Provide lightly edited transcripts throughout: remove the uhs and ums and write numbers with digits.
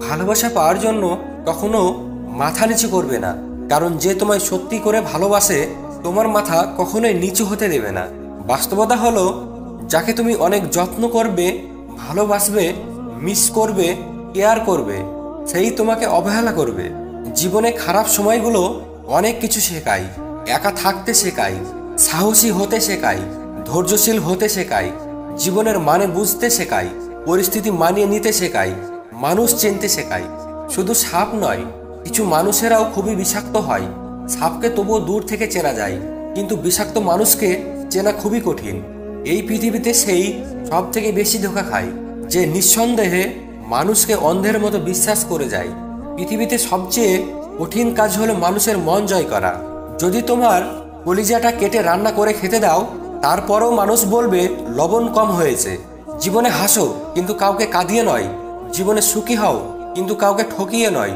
ভালোবাসা পাওয়ার জন্য কখনো মাথা নিচু করবে না, কারণ যে তোমায় সত্যি করে ভালোবাসে তোমার মাথা কখনোই নিচু হতে দেবে না। বাস্তবতা হলো, যাকে তুমি অনেক যত্ন করবে, ভালোবাসবে, মিস করবে, কেয়ার করবে, সেই তোমাকে অবহেলা করবে। জীবনে খারাপ সময়গুলো অনেক কিছু শেখায়। একা থাকতে শেখায়, সাহসী হতে শেখায়, ধৈর্যশীল হতে শেখায়, জীবনের মানে বুঝতে শেখায়, পরিস্থিতি মানিয়ে নিতে শেখায়, মানুষ চিনতে শেখায়। শুধু সাপ নয়, কিছু মানুষেরাও খুবই বিষাক্ত হয়। সাপকে তবুও দূর থেকে চেনা যায়, কিন্তু বিষাক্ত মানুষকে চেনা খুবই কঠিন। এই পৃথিবীতে সেই সব থেকে বেশি ধোঁকা খায়, যে নিঃসন্দেহে মানুষকে অন্ধের মতো বিশ্বাস করে যায়। পৃথিবীতে সবচেয়ে কঠিন কাজ হলো মানুষের মন জয় করা। যদি তোমার কলিজাটা কেটে রান্না করে খেতে দাও, তারপরেও মানুষ বলবে লবণ কম হয়েছে। জীবনে হাসো, কিন্তু কাউকে কাঁদিয়ে নয়। জীবনে সুখী হও, কিন্তু কাউকে ঠকিয়ে নয়।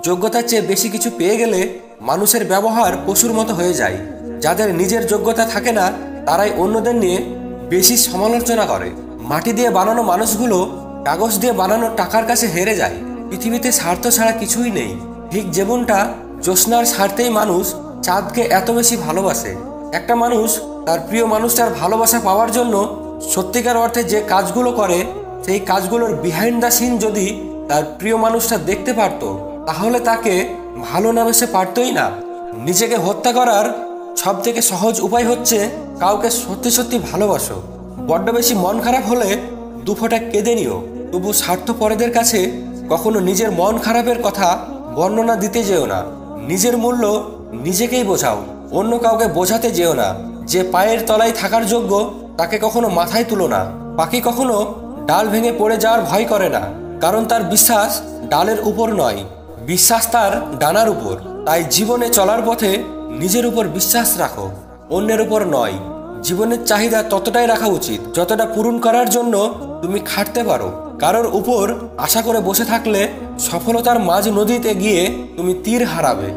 যোগ্যতার চেয়ে বেশি কিছু পেয়ে গেলে মানুষের ব্যবহার পশুর মতো হয়ে যায়। যাদের নিজের যোগ্যতা থাকে না, তারাই অন্যদের নিয়ে বেশি সমালোচনা করে। মাটি দিয়ে বানানো মানুষগুলো কাগজ দিয়ে বানানো টাকার কাছে হেরে যায়। পৃথিবীতে স্বার্থ ছাড়া কিছুই নেই। ঠিক যেমনটা জ্যোৎস্নার স্বার্থেই মানুষ চাঁদকে এত বেশি ভালোবাসে। একটা মানুষ তার প্রিয় মানুষটার ভালোবাসা পাওয়ার জন্য সত্যিকার অর্থে যে কাজগুলো করে, সেই কাজগুলোর বিহাইন্ড দ্য সিন যদি তার প্রিয় মানুষটা দেখতে পারত, তাহলে তাকে ভালো না বেসে পারতই না। নিজেকে হত্যা করার সব থেকে সহজ উপায় হচ্ছে কাউকে সত্যি সত্যি ভালোবাসো। বড্ড বেশি মন খারাপ হলে দুফোঁটা কেঁদে নিও, তবু স্বার্থপরদের কাছে কখনো নিজের মন খারাপের কথা বর্ণনা দিতে যেও না। নিজের মূল্য নিজেকেই বোঝাও, অন্য কাউকে বোঝাতে যেও না। যে পায়ের তলায় থাকার যোগ্য, তাকে কখনো মাথায় তুলো না। পাখি কখনো ডাল ভেঙে পড়ে যাওয়ার ভয় করে না, কারণ তার বিশ্বাস ডালের উপর নয়, বিশ্বাস তার ডানার উপর। তাই জীবনে চলার পথে নিজের উপর বিশ্বাস রাখো, অন্যের উপর নয়। জীবনের চাহিদা ততটাই রাখা উচিত যতটা পূরণ করার জন্য তুমি খাটতে পারো। কারোর উপর আশা করে বসে থাকলে সফলতার মাঝ নদীতে গিয়ে তুমি তীর হারাবে।